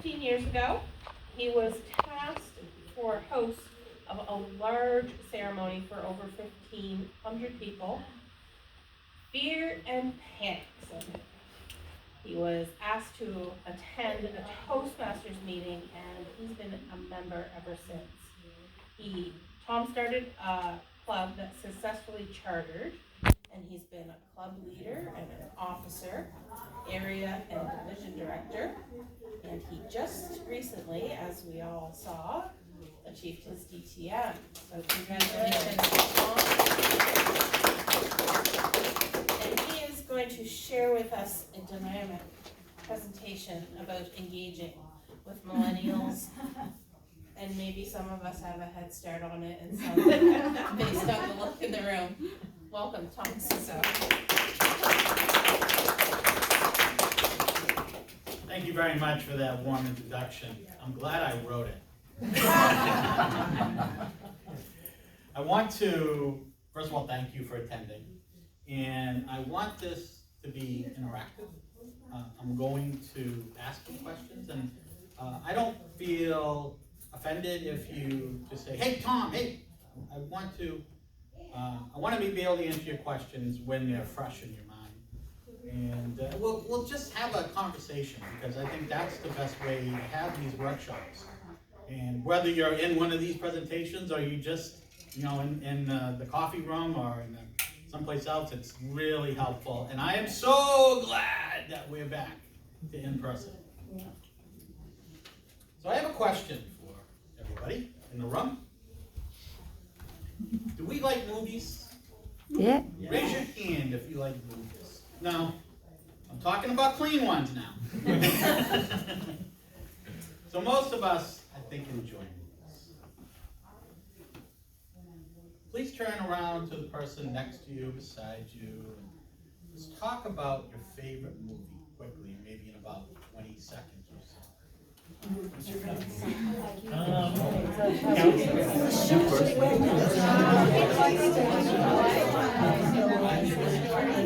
15 years ago, he was tasked for host of a large ceremony for over 1,500 people. Fear and panic. So he was asked to attend a Toastmasters meeting, and he's been a member ever since. Tom started a club that successfully chartered, and he's been a club leader and an officer, area and division director, and he just recently, as we all saw, achieved his DTM. So congratulations, Tom. And he is going to share with us a dynamic presentation about engaging with millennials. And maybe some of us have a head start on it, and some based on the look in the room. Welcome, Tom Macisso. Thank you very much for that warm introduction. I'm glad I wrote it. I want to, first of all, thank you for attending. And I want this to be interactive. I'm going to ask you questions, and I don't feel offended if you just say, hey, Tom, hey. I want to be able to answer your questions when they're fresh in your mind. And we'll just have a conversation, because I think that's the best way to have these workshops. And whether you're in one of these presentations or you just, in the coffee room or in someplace else, it's really helpful. And I am so glad that we're back to in-person. So I have a question for everybody in the room. Do we like movies? Yeah. Raise your hand if you like movies. No, I'm talking about clean ones now. So most of us, I think, enjoy movies. Please turn around to the person next to you, beside you, and just talk about your favorite movie quickly, maybe in about 20 seconds or so. What's your favorite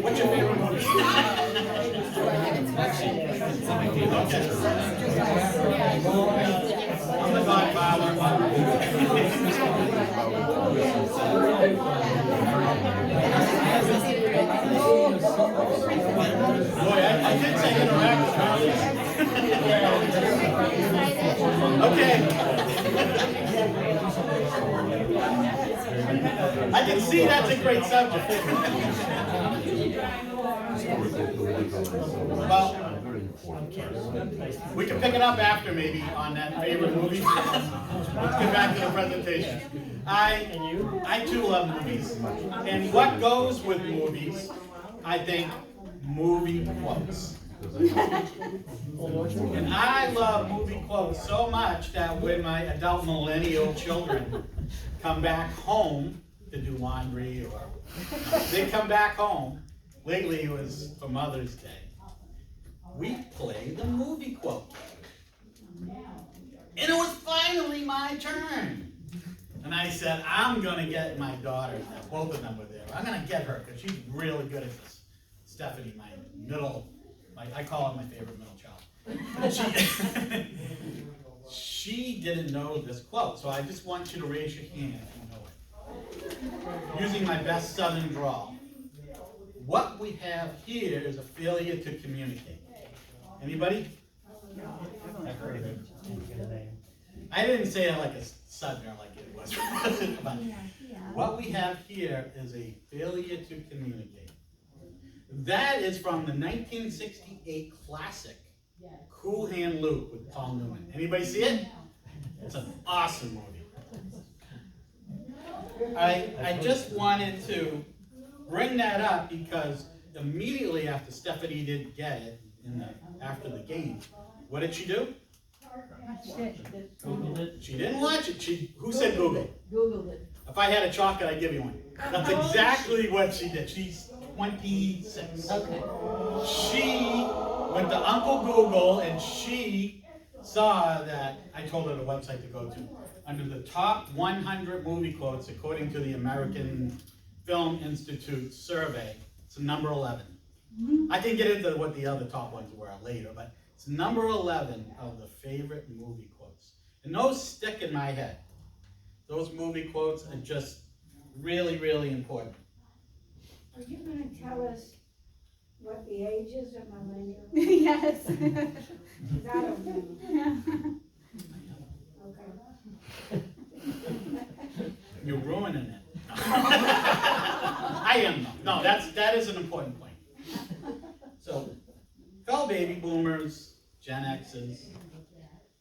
What's your favorite movie? I'm the Godfather. Boy, I did say interactive. Okay. I can see that's a great subject. Well, we can pick it up after maybe on that favorite movie. Let's get back to the presentation. I too love movies. And what goes with movies, I think, movie quotes. And I love movie quotes so much that when my adult millennial children come back home to do laundry, or they come back home, lately it was for Mother's Day, we play the movie quote. And it was finally my turn. And I said, I'm going to get my daughter, both of them were there, I'm going to get her, because she's really good at this. Stephanie, my middle, I call her my favorite middle child. She didn't know this quote, so I just want you to raise your hand if you know it. Using my best Southern drawl. What we have here is a failure to communicate. Anybody? I've heard of it. I didn't say it like a Southerner like it was. But what we have here is a failure to communicate. That is from the 1968 classic, Cool Hand Luke with Paul Newman. Anybody see it? It's an awesome movie. I just wanted to bring that up because immediately after Stephanie didn't get it after the game, what did she do? Googled it. She didn't watch it. Who said Google? Googled it. If I had a chocolate, I'd give you one. That's exactly what she did. She's 26. Okay. She went to Uncle Google and she saw that I told her the website to go to. Under the top 100 movie quotes according to the American Film Institute survey, it's number 11. I can get into what the other top ones were later, but It's number 11 of the favorite movie quotes. And those stick in my head. Those movie quotes are just really, really important. Are you going to tell us what the age is of millennials? Yes. 'Cause I don't know. Okay. You're ruining it. I am though. No, that is an important point. So, fellow baby boomers, Gen X's,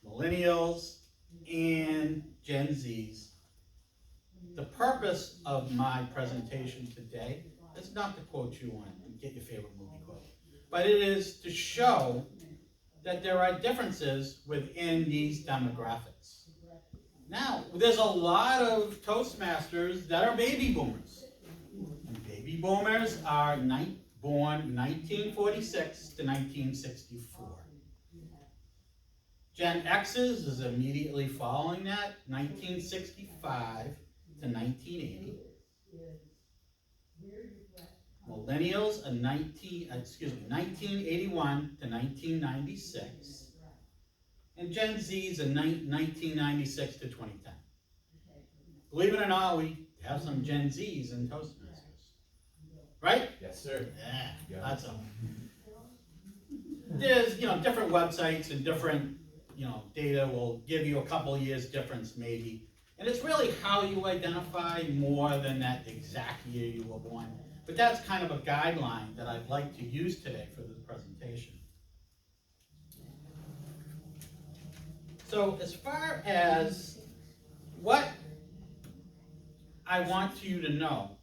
millennials, and Gen Z's, the purpose of my presentation today is not to quote you on and get your favorite movie quote, but it is to show that there are differences within these demographics. Now, there's a lot of Toastmasters that are baby boomers. And baby boomers are born 1946 to 1964. Gen X's is immediately following that, 1965 to 1980. Millennials are 1981 to 1996. And Gen Z's are 1996 to 2010. Believe it or not, we have some Gen Z's in Toastmasters. Right? Yes, sir. Yeah, that's them. There's, different websites and different, data will give you a couple of years difference maybe. And it's really how you identify more than that exact year you were born. But that's kind of a guideline that I'd like to use today for this presentation. So as far as what I want you to know,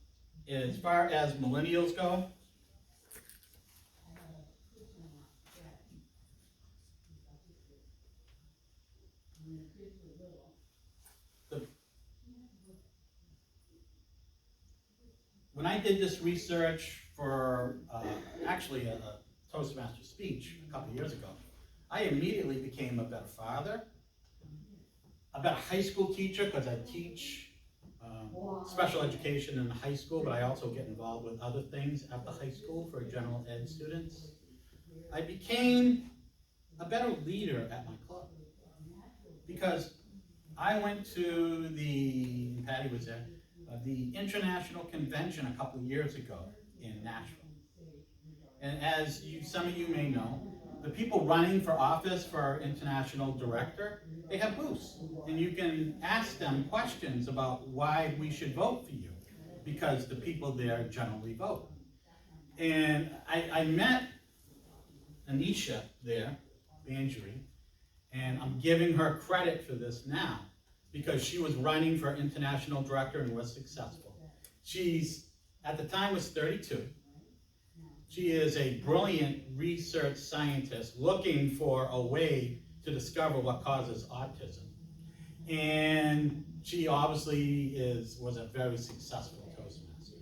as far as millennials go, when I did this research for actually a Toastmaster speech a couple years ago, I immediately became a better father, a better high school teacher, because I teach special education in the high school, but I also get involved with other things at the high school for general ed students. I became a better leader at my club because I went to Patty was there, the International Convention a couple years ago in Nashville. And as some of you may know, the people running for office for our international director, they have booths. And you can ask them questions about why we should vote for you, because the people there generally vote. And I met Anisha there, Banjuri, and I'm giving her credit for this now, because she was running for international director and was successful. She's, at the time, was 32. She is a brilliant research scientist looking for a way to discover what causes autism. And she obviously was a very successful Toastmaster.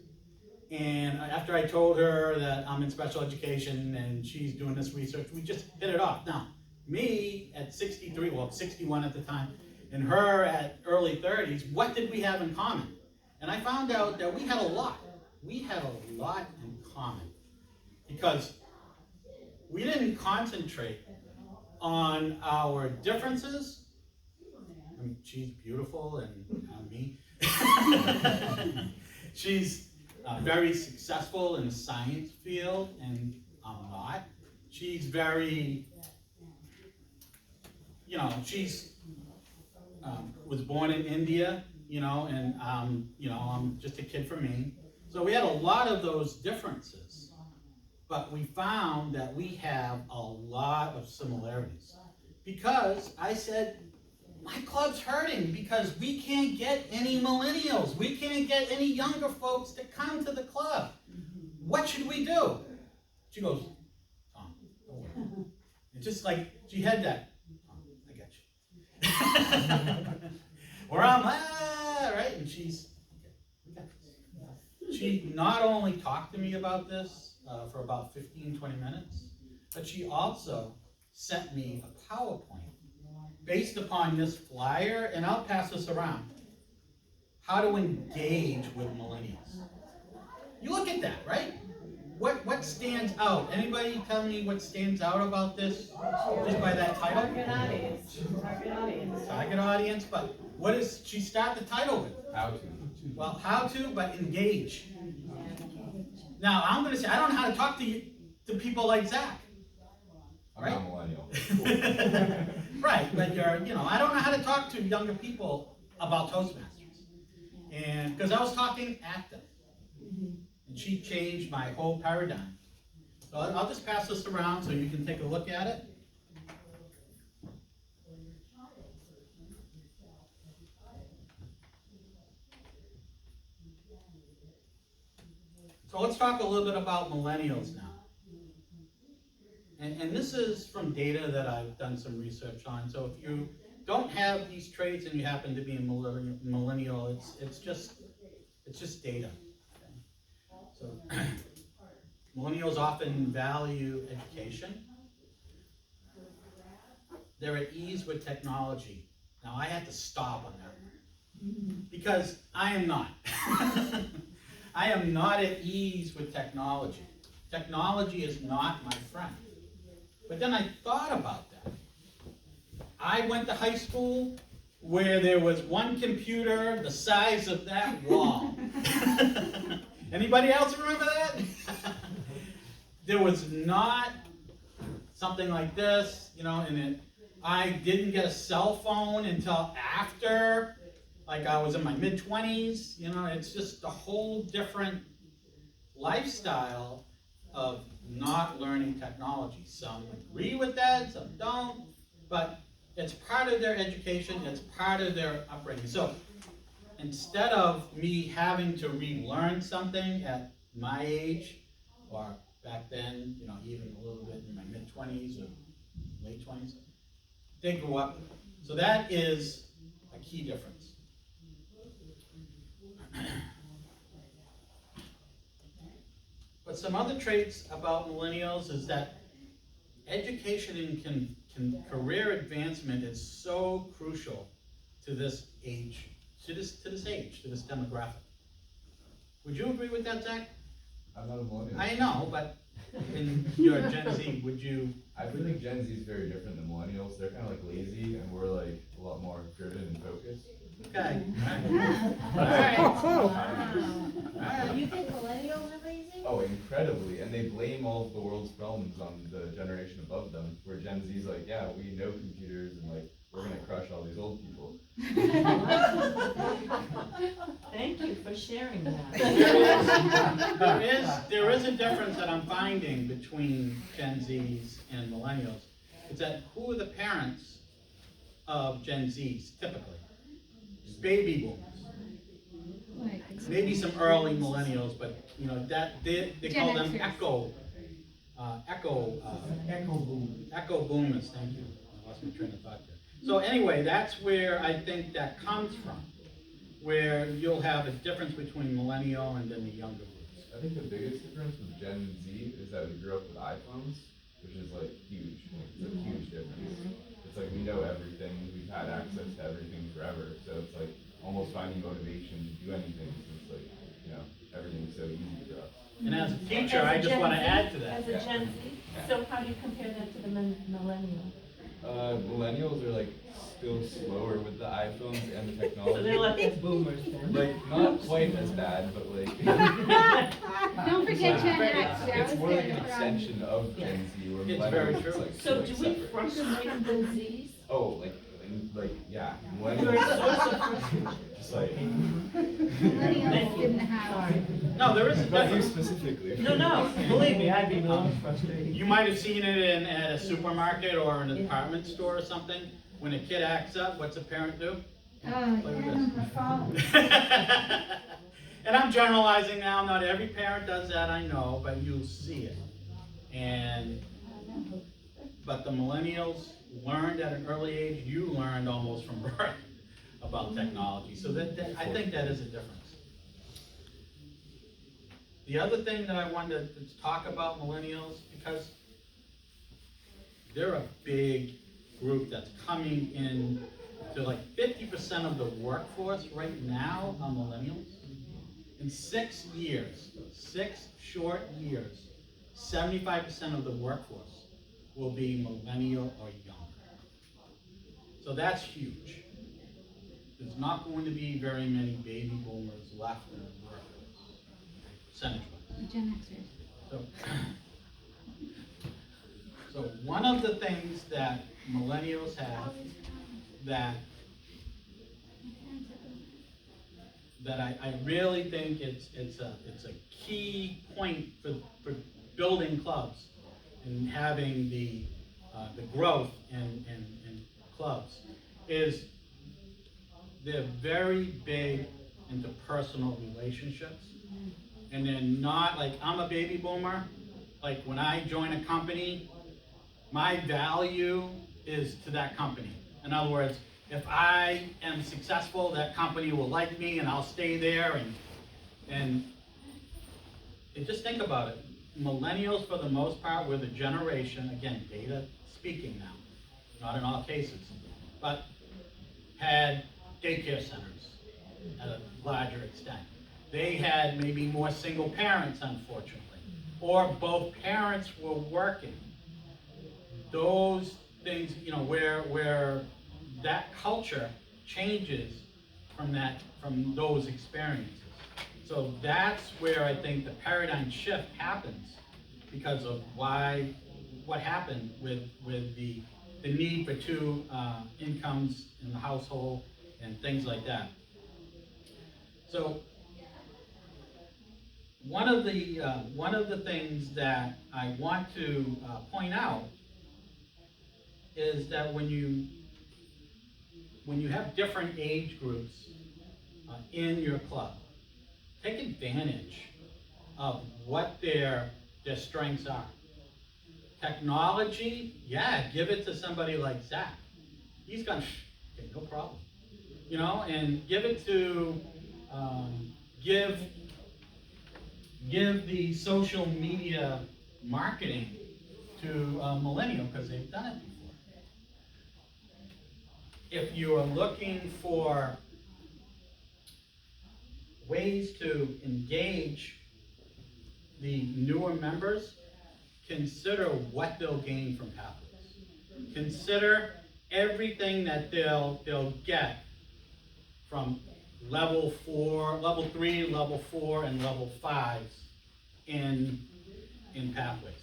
And after I told her that I'm in special education and she's doing this research, we just hit it off. Now, me at 63, well, 61 at the time, and her at early 30s, what did we have in common? And I found out that we had a lot. We had a lot in common. Because we didn't concentrate on our differences. I mean, she's beautiful and me. She's very successful in the science field and I'm not. She's very, she's was born in India, and I'm just a kid from Maine. So we had a lot of those differences. But we found that we have a lot of similarities. Because I said, my club's hurting because we can't get any millennials. We can't get any younger folks to come to the club. What should we do? She goes, Tom, don't worry. It's just like, she had that, Tom, I got you. Where I'm, right? And she's, okay, she not only talked to me about this, for about 15, 20 minutes, but she also sent me a PowerPoint based upon this flyer, and I'll pass this around. How to engage with millennials. You look at that, right? what stands out? Anybody tell me what stands out about this, just by that title? Target audience, target audience. Target audience, but what does she start the title with? How to. Well, how to, but engage. Now, I'm gonna say, I don't know how to talk to people like Zach. I'm Right? not millennial. Right, but I don't know how to talk to younger people about Toastmasters. And, because I was talking at them. And she changed my whole paradigm. So I'll just pass this around so you can take a look at it. So let's talk a little bit about millennials now. And this is from data that I've done some research on. So if you don't have these traits and you happen to be a millennial, it's just data. Okay? So millennials often value education. They're at ease with technology. Now I had to stop on that one because I am not. I am not at ease with technology. Technology is not my friend. But then I thought about that. I went to high school where there was one computer the size of that wall. Anybody else remember that? There was not something like this, and I didn't get a cell phone until after, like I was in my mid-20s. It's just a whole different lifestyle of not learning technology. Some agree with that, some don't, but it's part of their education, it's part of their upbringing. So instead of me having to relearn something at my age, or back then, even a little bit in my mid-20s or late 20s, they grew up with it. So that is a key difference. But some other traits about millennials is that education and career advancement is so crucial to this age, to this demographic. Would you agree with that, Zach? I'm not a millennial. I know, but in your Gen Z, would you? I feel like Gen Z is very different than millennials. They're kind of like lazy, and we're like a lot more driven and focused. Okay. All right. Alright. You think millennials are lazy? Oh, incredibly, and they blame all of the world's problems on the generation above them. Where Gen Z's like, yeah, we know computers, and like we're gonna crush all these old people. Thank you for sharing that. There is a difference that I'm finding between Gen Zs and millennials. It's that who are the parents of Gen Zs typically? Baby boomers. Maybe some early millennials, but that they call them echo boomers. Thank you. I lost my train of thought there. So anyway, that's where I think that comes from, where you'll have a difference between millennial and then the younger groups. I think the biggest difference with Gen Z is that we grew up with iPhones, which is like huge. It's a huge difference. It's like we know everything, we've had access to everything forever, so it's like almost finding motivation to do anything since like, everything's so easy for us. And as a teacher, I just want to add to that. As a Gen Z, so how do you compare that to the millennial? Millennials are like still slower with the iPhones and the technology. So they're like us boomers then. Like not quite as bad, but like Don't forget it's Gen like- X. That it's was more like good. an extension of Gen Z, where It's millennials very is true. like So like do we separate. frustrate the Zs? Oh, yeah, You're a millennials. source of frustration. Just like Millennials didn't have. No, there is a not you difference. specifically. No, believe me, I'd be really frustrated. You might have seen it at a supermarket or an department store or something. When a kid acts up, what's a parent do? Oh, Play with yeah, this. my phone. And I'm generalizing now, not every parent does that, I know, but you'll see it. But the millennials learned at an early age, you learned almost from birth about technology. So I think that is a difference. The other thing that I wanted to talk about millennials, because they're a big group that's coming in to like 50% of the workforce right now are millennials. In 6 years, 6 short years, 75% of the workforce will be millennial or younger. So that's huge. There's not going to be very many baby boomers left in the workforce, percentage-wise. Gen Xers. So one of the things that millennials have that I really think it's a key point for building clubs and having the growth in clubs is they're very big into personal relationships. And they're not, like, I'm a baby boomer, like when I join a company, my value is to that company. In other words, if I am successful, that company will like me and I'll stay there and just think about it. Millennials, for the most part, were the generation, again, data speaking now, not in all cases, but had daycare centers at a larger extent. They had maybe more single parents, unfortunately, or both parents were working. Those things, you know, where that culture changes from those experiences. So that's where I think the paradigm shift happens because of what happened with the need for two incomes in the household and things like that. So one of the things that I want to point out is that when you have different age groups in your club, take advantage of what their strengths are. Technology, yeah, give it to somebody like Zach. He's gonna, okay, no problem. You know, and give it to, give the social media marketing to millennial because they've done it before. If you are looking for ways to engage the newer members, consider what they'll gain from Pathways. Consider everything that they'll get from level 3, level 4, and level 5s in Pathways.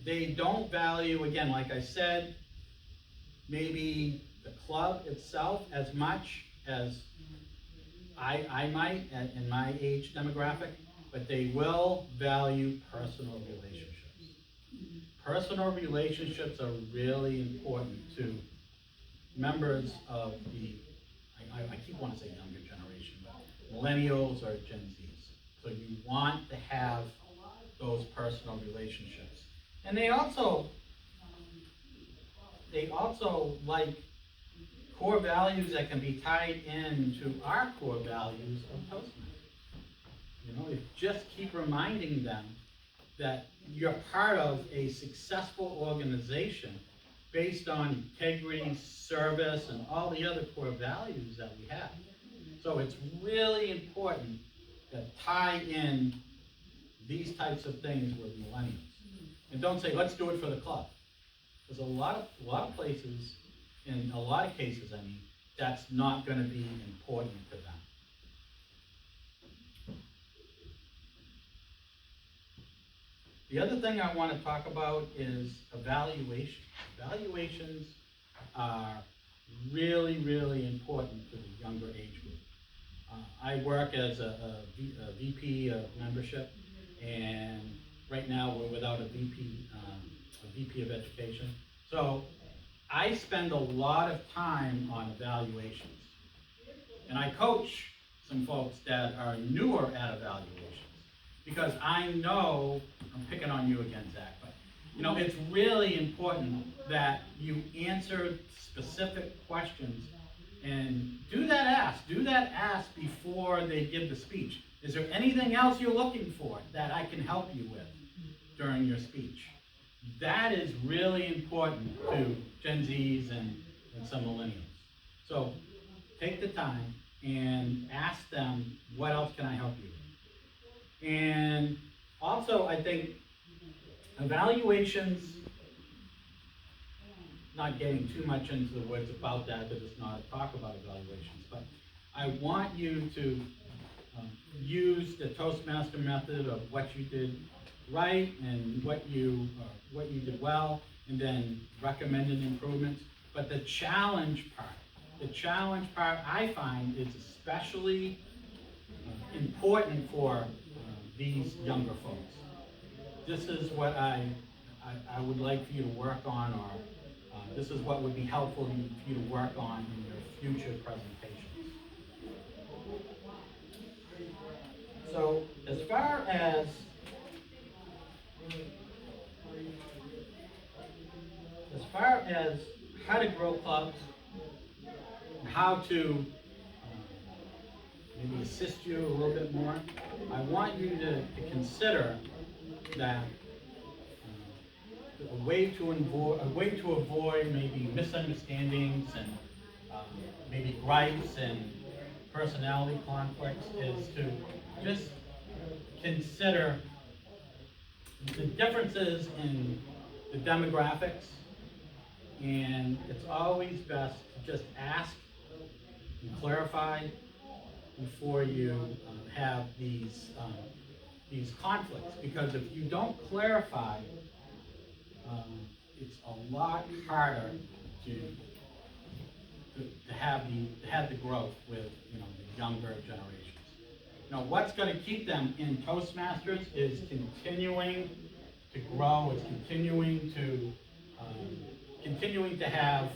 They don't value, again, like I said, maybe the club itself as much as I might in my age demographic, but they will value personal relationships. Personal relationships are really important to members of I keep wanting to say younger generation, but millennials or Gen Zs. So you want to have those personal relationships. And they also like core values that can be tied into our core values of Toastmasters. You know, you just keep reminding them that you're part of a successful organization based on integrity, service, and all the other core values that we have. So it's really important to tie in these types of things with millennials. And don't say, let's do it for the club. There's a lot of places, in a lot of cases, I mean, that's not going to be important to them. The other thing I want to talk about is evaluation. Evaluations are really, really important to the younger age group. I work as a VP of membership, and right now we're without a VP of education. So I spend a lot of time on evaluations. And I coach some folks that are newer at evaluations because I know, I'm picking on you again, Zach, but you know, it's really important that you answer specific questions and do that ask before they give the speech. Is there anything else you're looking for that I can help you with during your speech? That is really important to Gen Zs and some millennials. So take the time and ask them, what else can I help you with? And Also, I think evaluations, not getting too much into the woods about that, because it's not a talk about evaluations, but I want you to use the Toastmaster method of what you did right and what you did well, and then recommended improvements. But the challenge part I find is especially important for these younger folks. This is what I would like for you to work on, or this is what would be helpful for you to work on in your future presentations. So as far as how to grow clubs, how to maybe assist you a little bit more, I want you to consider that a way to avoid maybe misunderstandings and maybe gripes and personality conflicts is to just consider the differences in the demographics, and it's always best to just ask and clarify before you have these conflicts, because if you don't clarify, it's a lot harder to have the growth with the younger generations. What's going to keep them in Toastmasters is continuing to grow. It's continuing to have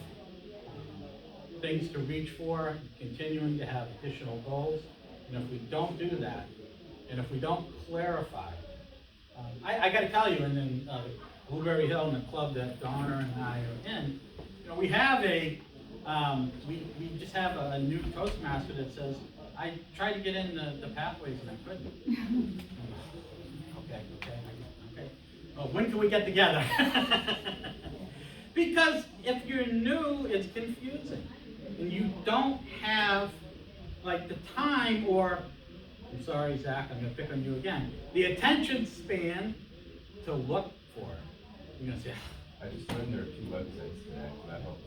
things to reach for, continuing to have additional goals. And if we don't do that, and if we don't clarify, I got to tell you, and then Blueberry Hill and the club that Donna and I are in, we have we just have a new Toastmaster that says, I tried to get in the pathways and I couldn't. Okay. Well, when can we get together? Because if you're new, it's confusing. And you don't have like the time, or, I'm sorry, Zach, I'm gonna pick on you again, the attention span to look for it. You're gonna say, I just learned there are 2 websites today, so that helps.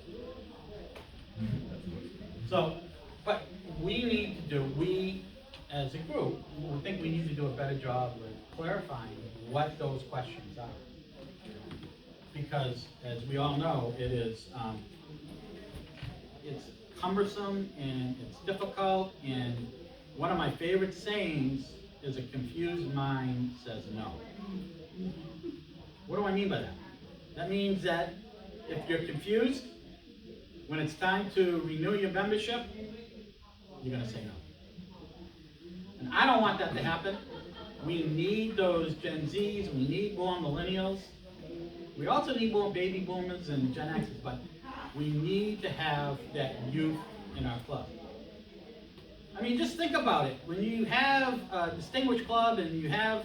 so, but we as a group, we think we need to do a better job with clarifying what those questions are. Because, as we all know, it's cumbersome and it's difficult, and one of my favorite sayings is a confused mind says no. What do I mean by that? That means that if you're confused, when it's time to renew your membership, you're going to say no. And I don't want that to happen. We need those Gen Zs, we need more millennials. We also need more baby boomers and Gen Xs, but we need to have that youth in our club. I mean, just think about it. When you have a distinguished club and you have,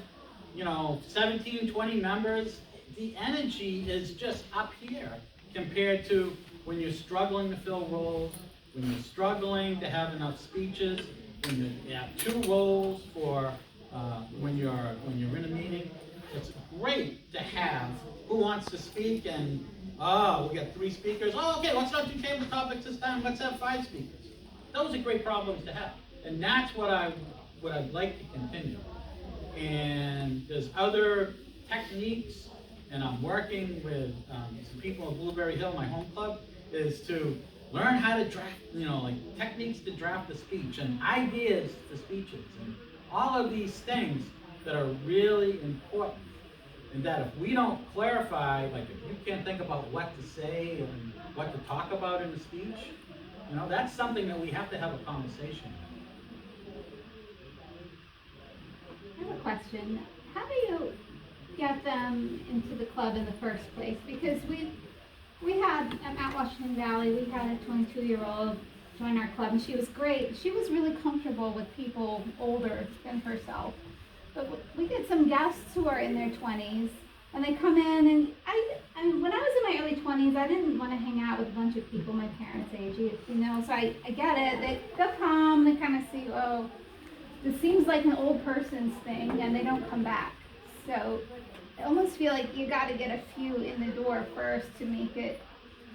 17, 20 members, the energy is just up here compared to when you're struggling to fill roles, when you're struggling to have enough speeches, when you have 2 roles for when you're in a meeting. It's great to have who wants to speak, and we got 3 speakers. Oh, okay, let's not do table topics this time. Let's have 5 speakers. Those are great problems to have, and that's what I'd like to continue. And there's other techniques, and I'm working with some people at Blueberry Hill, my home club, is to learn how to draft, techniques to draft a speech and ideas for speeches and all of these things that are really important. And that if we don't clarify, like if you can't think about what to say and what to talk about in a speech, that's something that we have to have a conversation about. I have a question. How do you get them into the club in the first place? Because we had, at Washington Valley, we had a 22-year-old join our club, and she was great. She was really comfortable with people older than herself. But we get some guests who are in their 20s, and they come in, and I when I was in my early 20s, I didn't want to hang out with a bunch of people my parents' age, so I get it. They'll come, they kind of see, oh, this seems like an old person's thing, and they don't come back. So I almost feel like you gotta get a few in the door first to make it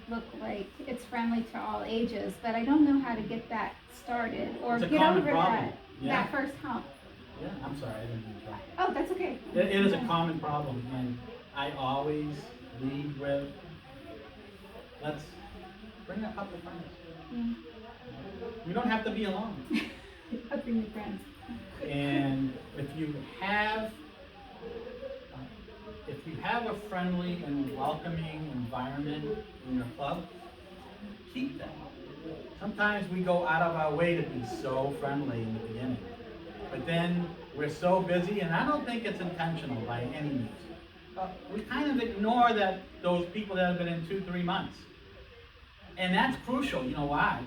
look like it's friendly to all ages, but I don't know how to get that started or It's a get common over problem. that, Yeah. that first hump. Yeah, I'm sorry, I didn't mean to interrupt. Oh, that's okay. It is a common problem, and I always lead with, let's bring a couple of friends. Yeah. You don't have to be alone. I'll bring your friends. And if you have a friendly and welcoming environment in your club, keep that. Sometimes we go out of our way to be so friendly in the beginning, but then we're so busy, and I don't think it's intentional by any means. We kind of ignore those people that have been in 2-3 months. And that's crucial, you know why?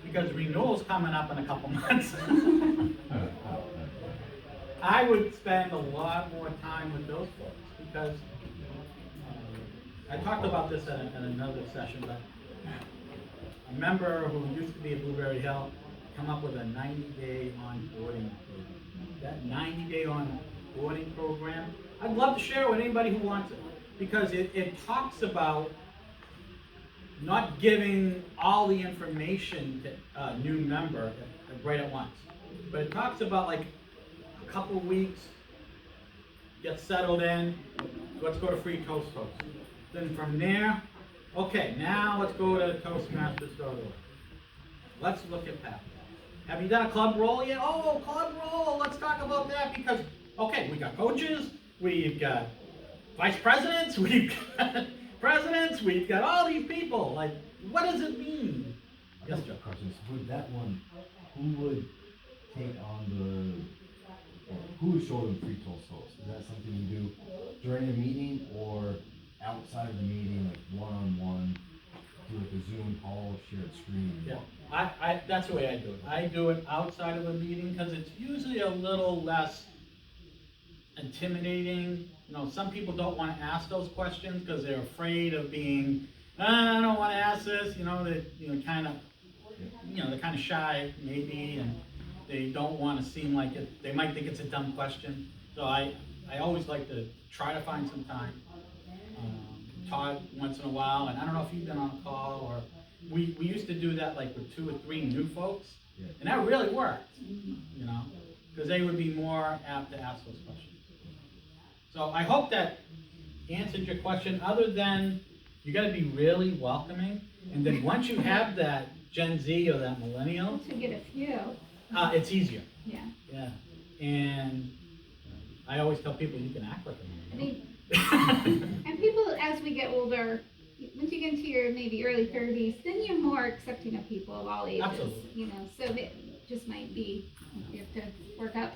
Because renewal's coming up in a couple months. I would spend a lot more time with those folks because I talked about this at another session, but a member who used to be at Blueberry Hill come up with a 90-day onboarding program. That 90-day onboarding program, I'd love to share it with anybody who wants it because it talks about not giving all the information to a new member right at once. But it talks about like a couple of weeks, get settled in, let's go to free Toast. Then from there, okay, now let's go to Toastmasters.org. Let's look at that. Have you done a club roll yet? Oh, club roll, let's talk about that because, okay, we got coaches, we've got vice presidents, we've got presidents, we've got all these people. Like, what does it mean? Yes, Joe. Questions. With that one, who would take on who would show them free toast hosts? Is that something you do during a meeting or outside of the meeting, like one-on-one, do like a Zoom call, shared screen? Yeah, that's the way I do it. I do it outside of a meeting because it's usually a little less intimidating. You know, some people don't want to ask those questions because they're afraid of being, I don't want to ask this. You know, they're kind of shy maybe, and they don't want to seem like it. They might think it's a dumb question. So I always like to try to find some time, talk once in a while. And I don't know if you've been on a call or we used to do that like with 2 or 3 new folks, and that really worked. You know, because they would be more apt to ask those questions. So I hope that answered your question, other than you gotta be really welcoming, and then once you have that Gen Z or that millennial, Once we get a few, it's easier. yeah. Yeah, and I always tell people you can act like I a mean, millennial. and people, as we get older, once you get into your maybe early 30s, then you're more accepting of people of all ages. Absolutely. You know, so it just might be, you have to work up.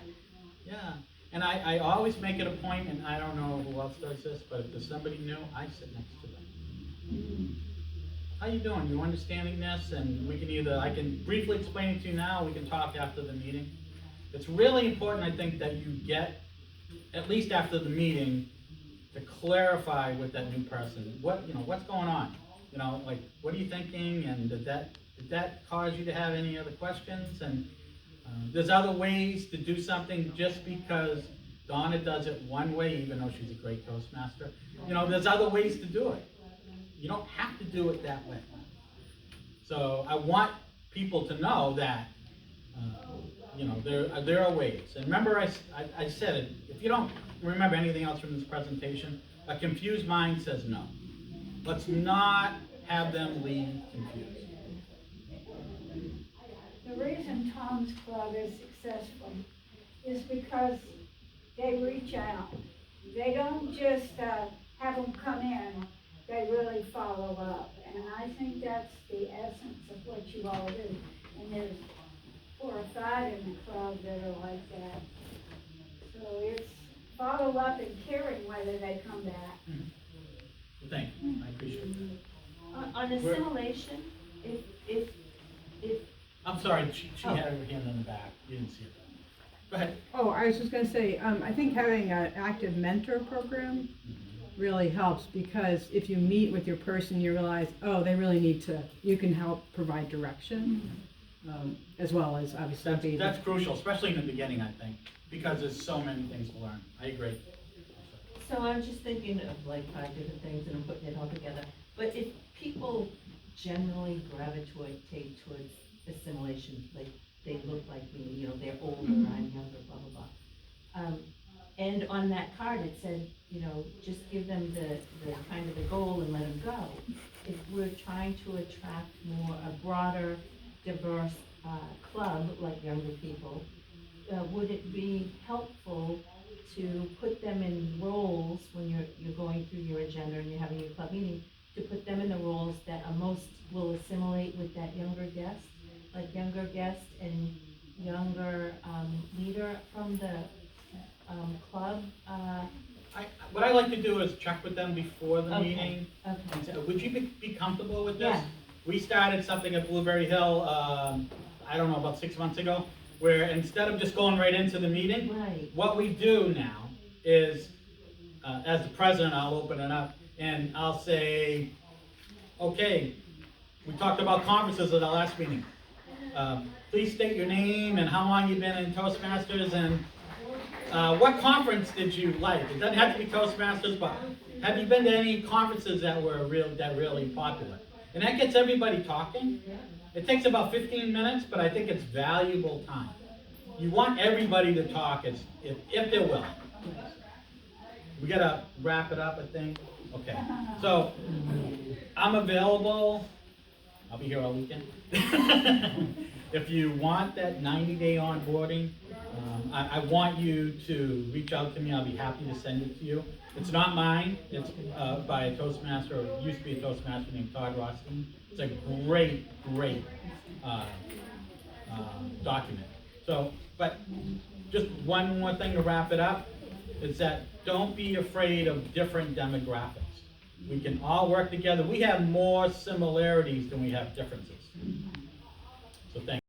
Yeah, and I always make it a point, and I don't know who else does this, but if there's somebody new, I sit next to them. How you doing? You understanding this? And we can I can briefly explain it to you now, we can talk after the meeting. It's really important, I think, that you get, at least after the meeting, to clarify with that new person, what's going on? You know, like, what are you thinking? And did that cause you to have any other questions? And there's other ways to do something. Just because Donna does it one way, even though she's a great Toastmaster, you know, there's other ways to do it. You don't have to do it that way. So I want people to know that, there are ways. And remember, I said it, if you don't remember anything else from this presentation, a confused mind says no. Let's not have them leave confused. The reason Tom's Club is successful is because they reach out. They don't just have them come in, they really follow up. And I think that's the essence of what you all do. And there's 4 or 5 in the club that are like that. So it's follow up and caring whether they come back. Well, thank you, I appreciate it. On assimilation, if I'm sorry, she had her hand on the back, you didn't see it. Go ahead. Oh, I was just gonna say, I think having an active mentor program really helps, because if you meet with your person, you realize, oh, they really need you can help provide direction, as well as obviously be. That's crucial, especially in the beginning, I think, because there's so many things to learn. I agree. So I'm just thinking of like 5 different things and I'm putting it all together. But if people generally gravitate towards assimilation, like they look like me, you know, they're older, I'm younger, blah, blah, blah. And on that card, it said, you know, just give them the kind of the goal and let them go. If we're trying to attract a broader, diverse, club, like younger people, would it be helpful to put them in roles when you're going through your agenda and you're having your club meeting, to put them in the roles that are most will assimilate with that younger guest, like younger guest and younger, leader from the, club, What I like to do is check with them before the Okay. meeting. okay. And say, would you be comfortable with this? Yeah. We started something at Blueberry Hill, I don't know, about 6 months ago, where instead of just going right into the meeting, Right. what we do now is, as the president, I'll open it up and I'll say, okay, we talked about conferences at our last meeting. Please state your name and how long you've been in Toastmasters and what conference did you like? It doesn't have to be Toastmasters, but have you been to any conferences that were really popular? And that gets everybody talking. It takes about 15 minutes, but I think it's valuable time. You want everybody to talk if they're willing. We gotta wrap it up, I think. Okay, so I'm available. I'll be here all weekend. If you want that 90-day onboarding, I want you to reach out to me. I'll be happy to send it to you. It's not mine. It's by a Toastmaster, or used to be a Toastmaster named Todd Rothstein. It's a great document. So, but just one more thing to wrap it up is that don't be afraid of different demographics. We can all work together. We have more similarities than we have differences. So thank you.